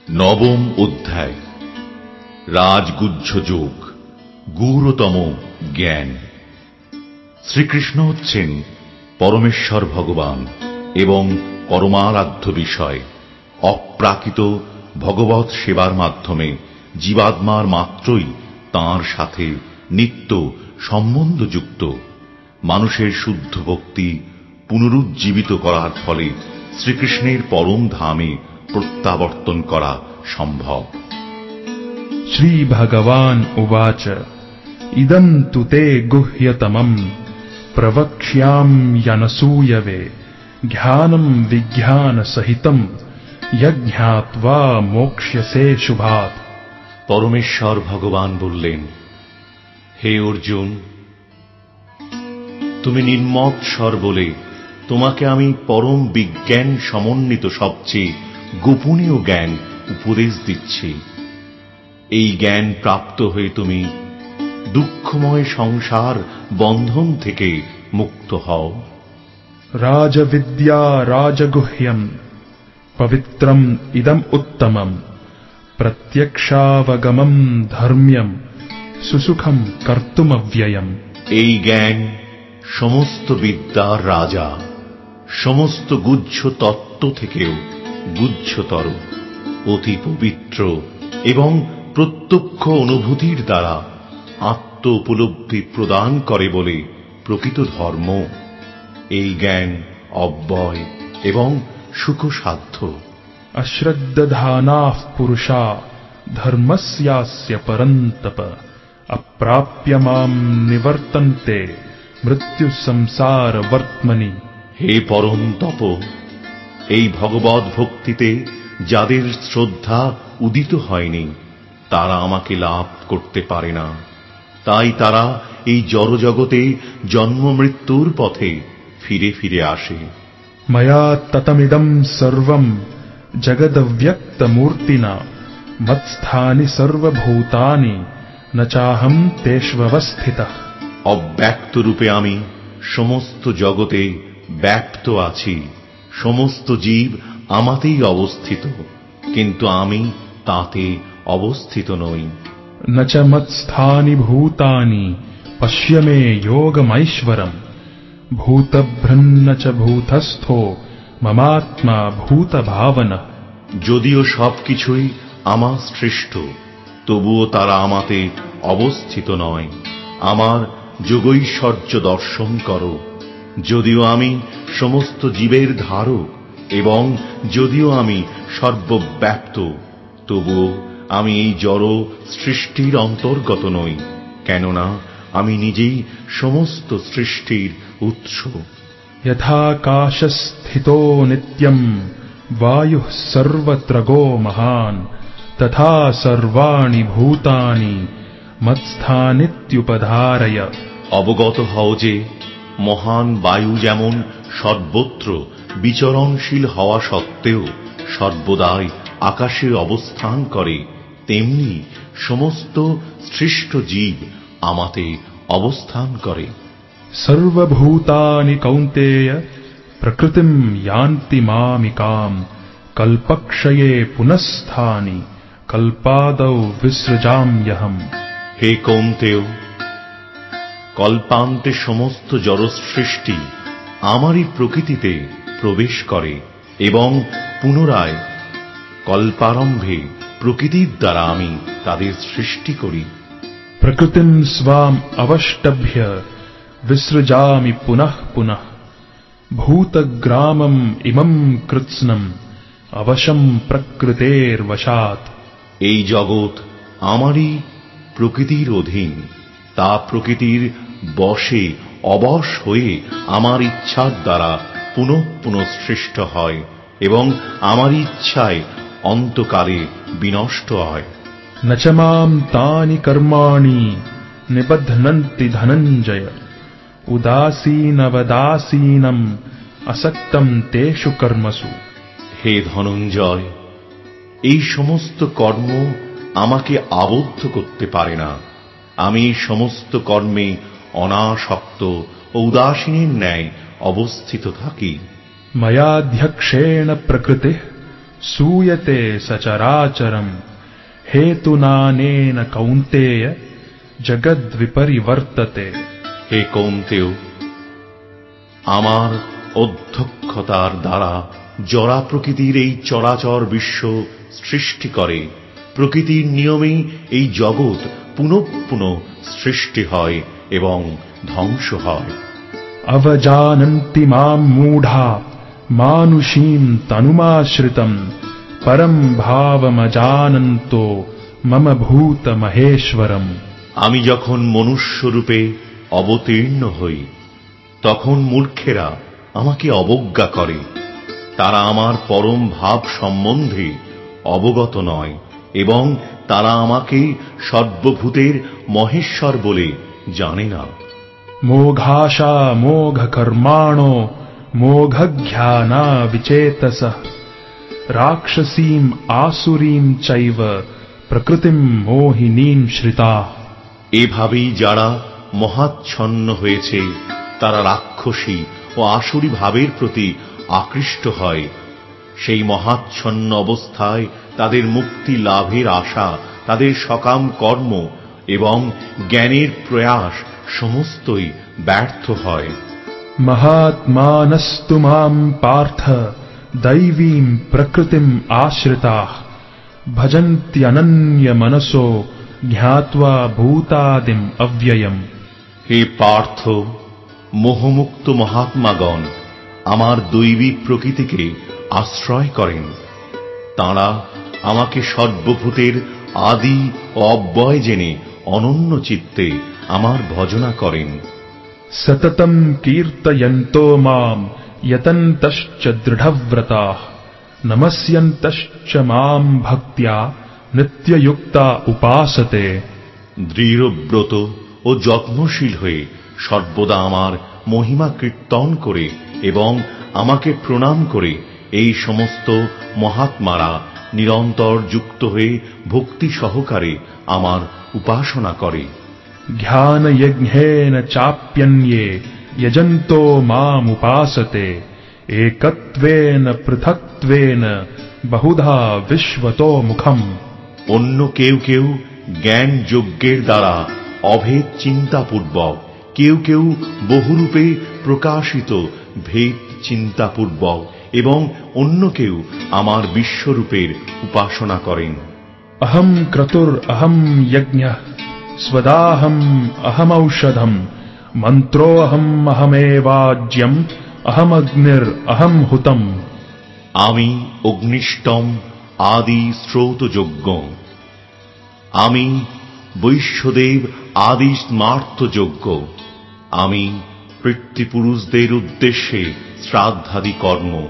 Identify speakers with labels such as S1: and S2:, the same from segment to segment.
S1: নবম অধ্যায়। রাজগুহ্য যোগ, গূঢ়তম জ্ঞান। শ্রীকৃষ্ণ হচ্ছেন পরমেশ্বর ভগবান এবং পরমারাধ্য বিষয়। অপ্রাকৃত ভগবৎ সেবার মাধ্যমে জীবাত্মার মাত্রই তাঁর সাথে নিত্য সম্বন্ধযুক্ত। মানুষের শুদ্ধ ভক্তি পুনরুজ্জীবিত করার ফলে শ্রীকৃষ্ণের পরম ধামে প্রত্যাবর্তন করা সম্ভব।
S2: শ্রী ভগবান উবাচ ইদং তু তে গুহ্যতমম প্রবক্ষ্যাম্যনসূয়বে জ্ঞানম বিজ্ঞান সহিতম যজ্ঞাত্বা মোক্ষ্যসে শুভাৎ।
S1: পরমেশ্বর ভগবান বললেন, হে অর্জুন, তুমি নির্মৎসর বলে তোমাকে আমি পরম বিজ্ঞান সমন্বিত সবচেয়ে গোপনীয় জ্ঞান উপদেশ দিচ্ছি। এই জ্ঞান প্রাপ্ত হয়ে তুমি দুঃখময় সংসার বন্ধন থেকে মুক্ত হও।
S2: রাজবিদ্যা রাজগুহ্যম পবিত্রম ইদম উত্তমম প্রত্যক্ষাবগমম ধর্ম্যম সুসুখম কর্তুমব্যয়ম।
S1: এই জ্ঞান সমস্ত বিদ্যার রাজা, সমস্ত গুহ্য তত্ত্ব থেকেও গুহ্যতর, অতি পবিত্র এবং প্রত্যক্ষ অনুভূতির দ্বারা আত্ম উপলব্ধি প্রদান করে বলে প্রকৃত ধর্ম। এই জ্ঞান অব্যয় এবং সুখসাধ্য।
S2: অশ্রদ্ধানাঃ পুরুষা ধর্মস্যাস্য পরন্তপ অপ্রাপ্য মাম নিবর্তন্তে মৃত্যু সংসার বর্ত্মনি।
S1: হে পরম তপ, এই ভগবৎ ভক্তিতে যাদের শ্রদ্ধা উদিত হয়নি তারা আমাকে লাভ করতে পারে না। তাই তারা এই জড়জগতে জন্ম মৃত্যুর পথে ফিরে ফিরে আসে।
S2: ময়া ততমিদং সর্বং জগদব্যক্তমূর্তিনা মত্স্থানি সর্বভূতানি ন চাহং তেষ্বস্থিতঃ।
S1: অব্যক্ত রূপে আমি সমস্ত জগতে ব্যাপ্ত আছি, সমস্ত জীব আমাতেই অবস্থিত, কিন্তু আমি তাতে অবস্থিত নই।
S2: ন চ মত্স্থানি ভূতানি পশ্য মে যোগমৈশ্বরম ভূতভৃন্ন চ ভূতস্থো মমাত্মা ভূতভাবনঃ।
S1: যদিও সবকিছুই আমার সৃষ্ট, তবুও তারা আমাতে অবস্থিত নয়। আমার যোগৈশ্বর্য দর্শন করো। যদিও আমি সমস্ত জীবের ধারক এবং যদিও আমি সর্বব্যাপ্ত, তবুও আমি এই জড় সৃষ্টির অন্তর্গত নই, কেননা আমি নিজেই সমস্ত সৃষ্টির উৎস।
S2: যথাকাশস্থিতো নিত্যং বায়ুঃ সর্বত্র মহান তথা সর্বাণি ভূতানি মত্স্থানিত্যুপধারয়।
S1: অবগত হও যে মহান বায়ু যেমন সর্বত্র বিচরণশীল হওয়া সত্ত্বেও সর্বদাই আকাশে অবস্থান করে, তেমনি সমস্ত সৃষ্ট জীব আমাতে অবস্থান করে।
S2: সর্বভূতানি কৌন্তেয় প্রকৃতিম ইয়ান্তি মামিকাম কল্পক্ষয়ে পুনঃস্থানি কল্পাদৌ বিসৃজাম্যহম।
S1: হে কৌন্তেয়, কল্পান্তে সমস্ত জড়সৃষ্টি আমারই প্রকৃতিতে প্রবেশ করে এবং পুনরায় কল্পারম্ভে প্রকৃতির দ্বারা আমি তাদের সৃষ্টি করি।
S2: প্রকৃতিম স্বাম অবষ্টভ্য বিসৃজামি পুনঃ পুনঃ ভূতগ্রামম ইমং কৃৎস্নম অবশম প্রকৃতের বশাৎ।
S1: এই জগৎ আমারই প্রকৃতির অধীন, তা প্রকৃতির বশে অবশ হয়ে আমার ইচ্ছার দ্বারা পুনঃ পুনঃ সৃষ্ট হয় এবং আমার ইচ্ছায় অন্তকালে বিনষ্ট হয়।
S2: ন চ মাম তানি কর্মাণি নিবধ্নন্তি ধনঞ্জয় উদাসীনবদাসীনম আসক্তম তেষু কর্মসু।
S1: হে ধনঞ্জয়, এই সমস্ত কর্ম আমাকে আবদ্ধ করতে পারে না। আমি সমস্ত কর্মে অনাসক্ত ও উদাসীনের ন্যায় অবস্থিত থাকি।
S2: ময়াধ্যক্ষেণ প্রকৃতিঃ सूयते सचराचरम् हेतुनानेन कौन्तेय जगद्विपरिवर्तते।
S1: হে কৌন্তেয়, আমার অধ্যক্ষতার দ্বারা জড়া প্রকৃতির এই চরাচর বিশ্ব সৃষ্টি করে। প্রকৃতির নিয়মেই এই জগৎ পুনঃ পুনঃ সৃষ্টি হয় এবং ধ্বংস হয়।
S2: अवजानन्ति मां मूढा मानुषीं तनुमाश्रितम् परं भावमजानन्तो मम भूत महेश्वरम्।
S1: আমি যখন মনুষ্য রূপে অবতীর্ণ হই, তখন মূর্খেরা আমাকে অবজ্ঞা করে। তারা আমার পরম ভাব সম্বন্ধে অবগত নয় এবং তারা আমাকে সর্বভূতের মহেশ্বর বলে জানে না।
S2: मोघाशा मोघकर्माणो मोघज्ञाना विचेतसः राक्षसीम् आसुरीम् चैव प्रकृतिम् मोहिनीम् श्रिताः।
S1: এভাবেই যারা মহাচ্ছন্ন হয়েছে তারা রাক্ষসী ও আসুরী ভাবের প্রতি আকৃষ্ট হয়। সেই মহাচ্ছন্ন অবস্থায় তাদের মুক্তি লাভের আশা, তাদের সকাম কর্ম এবং জ্ঞানের প্রয়াস সমস্তই ব্যর্থ হয়।
S2: महात्मानस्तु मां पार्थ दैवीं प्रकृतिम् आश्रिताः भजन्त्यनन्यमनसो ज्ञात्वा भूतादिम् अव्ययम्।
S1: হে পার্থ, মোহমুক্ত মহাত্মাগণ আমার দৈবী প্রকৃতিকে আশ্রয় করেন। তাঁরা আমাকে সর্বভূতের আদি ও অব্যয় জেনে অনন্য চিত্তে আমার ভজনা করেন।
S2: सततम् कीर्तयन्तो माम् यतन्तश्च दृढव्रताः नमस्यन्तश्च माम् भक्त्या नित्ययुक्ता उपासते।
S1: দৃঢ়ব্রত ও যত্নশীল হয়ে সর্বদা আমার মহিমা কীর্তন করে এবং আমাকে প্রণাম করে এই সমস্ত মহাত্মারা নিরন্তর যুক্ত হয়ে ভক্তি সহকারে আমার উপাসনা করে।
S2: ध्यानयज्ञेन चाप्यन्ये यजन्तो मामुपासते एकत्वेन पृथक्त्वेन बहुधा विश्वतो मुखम्।
S1: অন্য কেউ কেউ জ্ঞান যজ্ঞের দ্বারা অভেদ চিন্তাপূর্বক, কেউ কেউ বহুরূপে প্রকাশিত ভেদ চিন্তাপূর্বক এবং অন্য কেউ আমার বিশ্বরূপের উপাসনা করেন।
S2: अहं क्रतुर अहं यज्ञः स्वदाहम् अहमौषधम् मन्त्रोऽहम् अहमेवाज्यम् अहमग्निर् अहम् हुतम्।
S1: আমি অগ্নিষ্টম আদি শ্রৌতযজ্ঞ, আমি বৈশ্যদেব আদি স্মার্তযজ্ঞ, আমি পিতৃপুরুষদের উদ্দেশ্যে শ্রাদ্ধাদি কর্ম,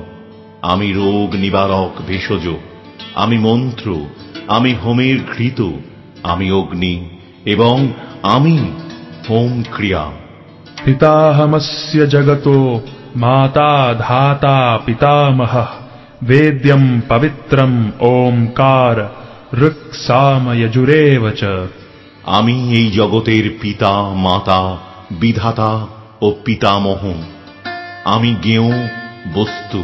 S1: আমি রোগ নিবারক ভেষজ, আমি মন্ত্র, আমি হোমের ঘৃত, আমি অগ্নি এবং আমি হোম ক্রিয়া।
S2: पिताहमस्य जगतो माता धाता पितामहः वेद्यम् पवित्रम् ओंकार ऋक् साम यजुरेव च।
S1: আমি এই জগতের পিতা, মাতা, বিধাতা ও পিতামহ। আমি জ্ঞেয় বস্তু,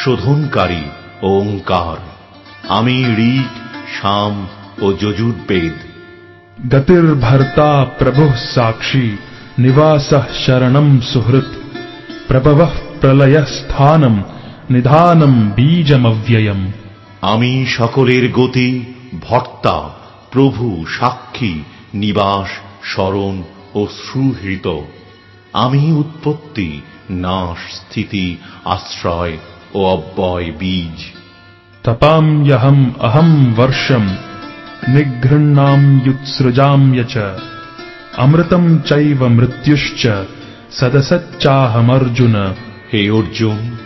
S1: শোধনকারী ও ওঙ্কার। আমি ঋক্, সাম ও যজুর্বেদ।
S2: गतिर्भर्ता प्रभुः साक्षी निवासः शरणम् सुहृत् प्रभवः प्रलयस्थानम् निधानम् बीजमव्ययम्।
S1: আমি সকলের গতি, ভর্তা, প্রভু, সাক্ষী, নিবাস, শরণ ও সুহৃত। আমি উৎপত্তি, নাশ, স্থিতি, আশ্রয় ও অব্যয় বীজ।
S2: तपाम्यहम् अहम् वर्षम् निगृह्णाम्युत्सृजाम्य च अमृतम् चैव मृत्युश्च सदसच्चाहमर्जुन।
S1: হে অর্জুন,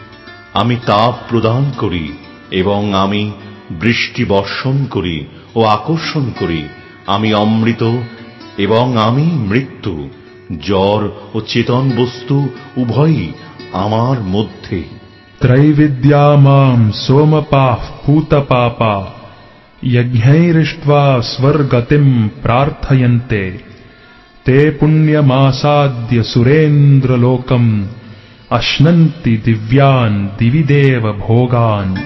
S1: আমি তাপ প্রদান করি এবং আমি বৃষ্টি বর্ষণ করি ও আকর্ষণ করি। আমি অমৃত এবং আমি মৃত্যু, জড় ও চেতন বস্তু উভয়ই আমার মধ্যে।
S2: त्रैविद्या माम् सोमपाः पूतपापा यज्ञैरिष्ट्वा स्वर्गतिम् प्रार्थयन्ते ते पुण्यमासाद्य सुरेन्द्रलोकम् अश्नन्ति दिव्यान् दिवि देव भोगान्।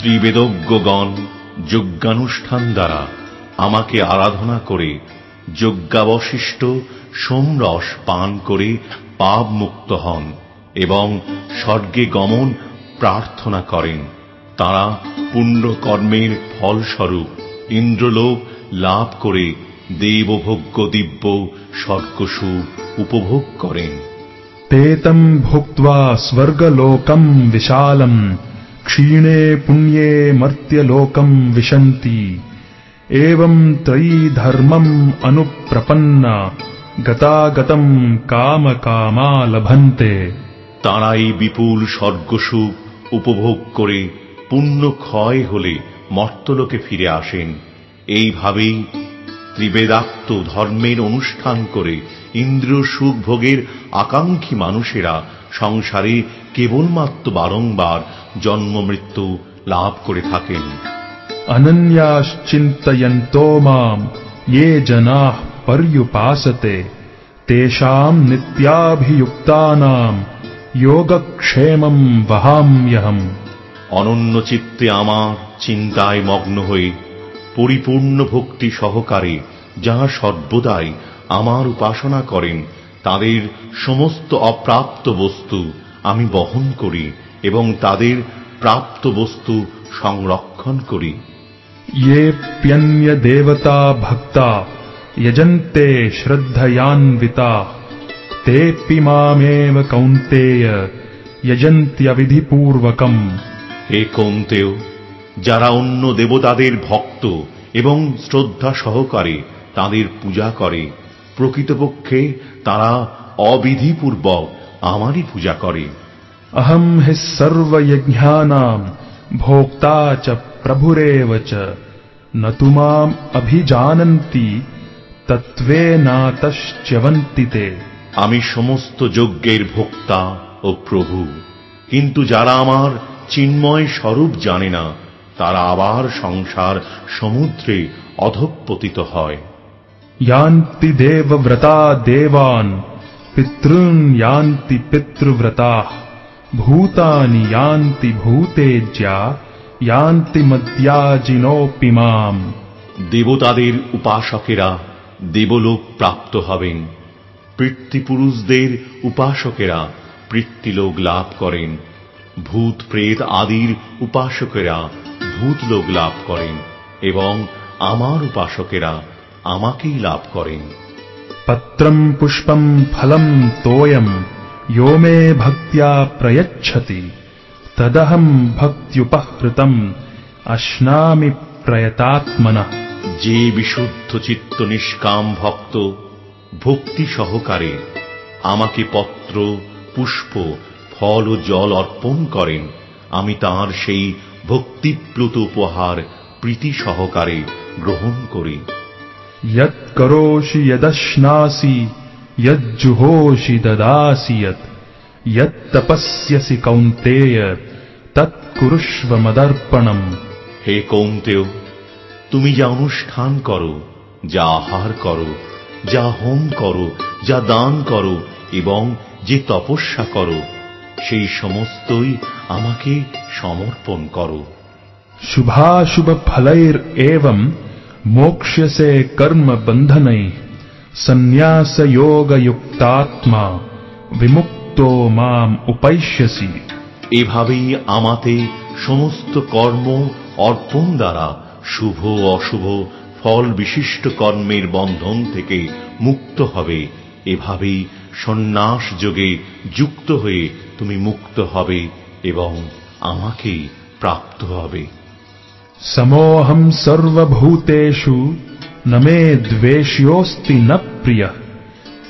S1: ত্রিবেদজ্ঞগণ যজ্ঞানুষ্ঠান দ্বারা আমাকে আরাধনা করে যজ্ঞাবশিষ্ট সোমরস পান করে পাপ মুক্ত হন এবং স্বর্গে গমন প্রার্থনা করেন। তাঁরা পুণ্যকর্মের ফলস্বরূপ ইন্দ্রলোক লাভ করে দেবভোগ্য দিব্য স্বর্গসুখ উপভোগ করেন।
S2: তেতম ভুক্ত্বা স্বর্গলোকম বিশালম ক্ষীণে পুণ্যে মর্ত্যলোকম বিশন্তি এবং ত্রয়ী ধর্মম অনুপ্রপন্না গতাগতম কাম কামা লভন্তে।
S1: তাঁরাই বিপুল স্বর্গসুখ উপভোগ করে পুণ্য ক্ষয় হলে মর্ত্যলোকে ফিরে আসেন। এইভাবেই ত্রিবেদাক্ত ধর্মের অনুষ্ঠান করে ইন্দ্রিয় সুখ ভোগের আকাঙ্ক্ষী মানুষেরা সংসারে কেবলমাত্র বারংবার জন্ম মৃত্যু লাভ করে থাকেন।
S2: অনন্যাশ্চিন্তয়ন্তো মাম ये जनाः पर्युपासते तेषां नित्याभियुक्तानां योगक्षेमं वहाम्यहम्।
S1: অনন্য চিত্তে আমার চিন্তায় মগ্ন হয়ে পরিপূর্ণ ভক্তি সহকারে যাঁরা সর্বদাই আমার উপাসনা করেন তাদের সমস্ত অপ্রাপ্ত বস্তু আমি বহন করি এবং তাদের প্রাপ্ত বস্তু সংরক্ষণ করি।
S2: ये प्यन्य देवता भक्ता यजन्ते श्रद्धयान्विता तेऽपि मामेव कौन्तेय यजन्त्यविधिपूर्वकम्।
S1: হে কৌন্তেয়, যারা অন্য দেবতাদের ভক্ত এবং শ্রদ্ধা সহকারে তাদের পূজা করে প্রকৃতপক্ষে তারা অবিধিপূর্বক আমারই পূজা করে।
S2: अहं हि सर्वयज्ञानां भोक्ता च प्रभुरेव च न तु माम् अभिजानन्ति तत्त्वेनातश्च्यवन्ति ते।
S1: আমি সমস্ত যজ্ঞের ভোক্তা ও প্রভু, কিন্তু যারা আমার চিন্ময় স্বরূপ জানে না তারা আবার সংসার সমুদ্রে অধঃপতিত হয়।
S2: यान्ति देवव्रता देवान् पितॄन् यान्ति पितृव्रताः भूतानि यान्ति भूतेज्या यान्ति मद्याजिनोऽपि माम्।
S1: দেবতাদের উপাসকেরা দেবলোক প্রাপ্ত হবেন, পিতৃপুরুষদের উপাসকেরা পিতৃলোক লাভ করেন, ভূত প্রেত আদির উপাসকেরা ভূতলোক লাভ করেন এবং আমার উপাসকেরা আমাকেই লাভ করেন।
S2: पत्रं पुष्पं फलं तोयं यो मे भक्त्या प्रयच्छति तदहं भक्त्युपहृतम् अश्नामि प्रयतात्मनः।
S1: যে বিশুদ্ধ চিত্ত নিষ্কাম ভক্ত ভক্তি সহকারে আমাকে পত্র পুষ্প ফল ও জল অর্পণ করেন আমি তাঁর সেই ভক্তিপ্লুত উপহার প্রীতি সহকারে গ্রহণ করি।
S2: यत् करोषि यदश्नासि यज्जुहोषि ददासि यत् तपस्यसि कौन्तेय तत् कुरुष्व मदर्पणम्।
S1: হে কৌন্তেয়, তুমি যা অনুষ্ঠান করো, যা আহার করো, যা হোম করো, যা দান করো এবং যে তপস্যা করো সেই সমস্তই আমাকে সমর্পণ করো।
S2: शुभाशुभ फलैरेवं मोक्ष्यसे कर्म बन्धनैः सन्न्यास योग युक्तात्मा विमुक्तो माम् उपैष्यसि।
S1: এভাবেই আমাতে সমস্ত কর্ম অর্পণ দ্বারা শুভ অশুভ ফল বিশিষ্ট কর্মের বন্ধন থেকে মুক্ত হবে। এভাবেই সন্ন্যাস যোগে যুক্ত হয়ে তুমি মুক্ত হবে এবং আমাকেই প্রাপ্ত হবে।
S2: समोऽहं सर्वभूतेषु न मे द्वेष्योऽस्ति न प्रियः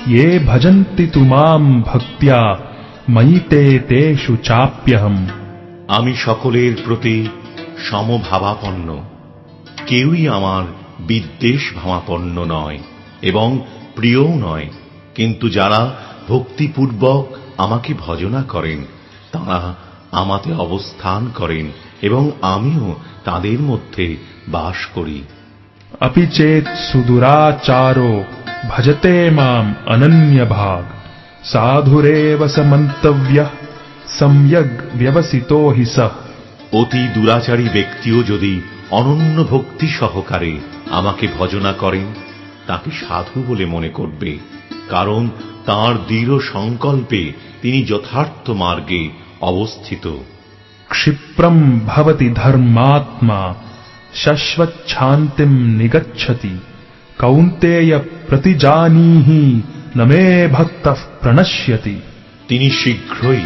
S2: ये भजन्ति तु मां भक्त्या मयि ते तेषु चाप्यहम्।
S1: আমি সকলের প্রতি সমভাবাপন্ন, কেউই আমার বিদ্বেষ ভাবাপন্ন নয় এবং প্রিয়ও নয়, কিন্তু যারা ভক্তিপূর্বক আমাকে ভজনা করেন তাঁরা আমাতে অবস্থান করেন এবং আমিও তাদের মধ্যে বাস করি।
S2: अपि चेत् सुदुराचारो भजते माम् अनन्यभाग साधुरेव स मन्तव्यः सम्यग् व्यवसितो हि सः
S1: অতি দুরাচারী ব্যক্তিও যদি অনন্য ভক্তি সহকারে আমাকে ভজনা করেন, তাকে সাধু বলে মনে করবে, কারণ তাঁর দৃঢ় সংকল্পে তিনি যথার্থ মার্গে অবস্থিত।
S2: क्षिप्रम भवति धर्मात्मा शश्वच्छान्तिं निगच्छति कौन्तेय प्रतिजानीहि न मे भक्तः प्रणश्यति।
S1: তিনি শীঘ্রই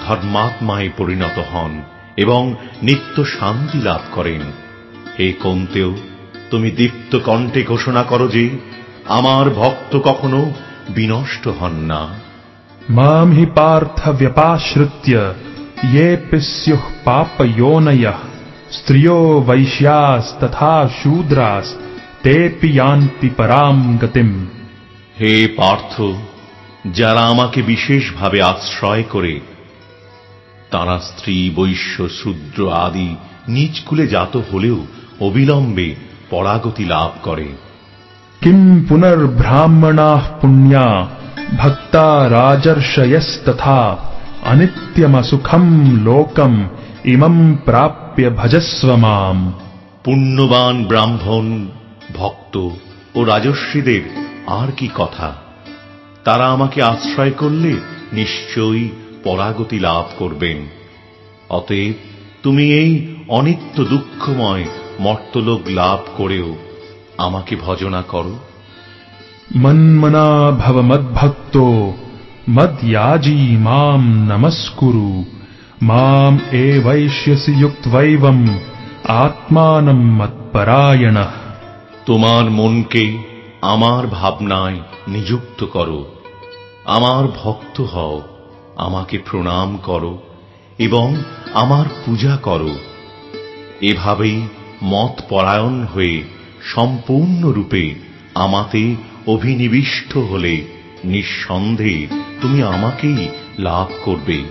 S1: ধর্মাত্মায় পরিণত হন এবং নিত্য শান্তি লাভ করেন। হে কৌন্তেয়, তুমি দীপ্ত কণ্ঠে ঘোষণা করো যে আমার ভক্ত কখনো বিনষ্ট হন না।
S2: मां हि पार्थ व्यपाश्रित्य ये स्युः पापयोनयः स्त्रियो वैश्यास्तथा शूद्रास् तेऽपि यान्ति परां गतिम्।
S1: হে পার্থ, যারা আমাকে বিশেষভাবে আশ্রয় করে, তারা স্ত্রী, বৈশ্য, শূদ্র আদি নিজ কুলে জাত হলেও অবিলম্বে পরাগতি লাভ করে।
S2: किं पुनर्ब्राह्मणाः पुण्या भक्ता राजर्षयस्तथा अनित्यमसुखं लोकम् इमं प्राप्य भजस्व माम्।
S1: পুণ্যবান ব্রাহ্মণ, ভক্ত ও রাজর্ষিদের আর কি কথা, তারা আমাকে আশ্রয় করলে নিশ্চয়ই পরাগতি লাভ করবেন। অতএব তুমি এই অনিত্য দুঃখময় মর্তলোক লাভ করেও আমাকে ভজনা করো।
S2: मन्मना भव मद्भक्तो मद्याजी मां नमस्कुरु माम् एवैष्यसि युक्त्वैवम् आत्मानं मत्परायणः।
S1: তোমার মনকে আমার ভাবনায় নিযুক্ত করো, আমার ভক্ত হও, আমাকে প্রণাম করো এবং আমার পূজা করো। এভাবেই মত পরায়ণ হয়ে সম্পূর্ণরূপে আমাতে অভিনিবিষ্ট হলে নিঃসন্দেহে তুমি আমাকেই লাভ করবে।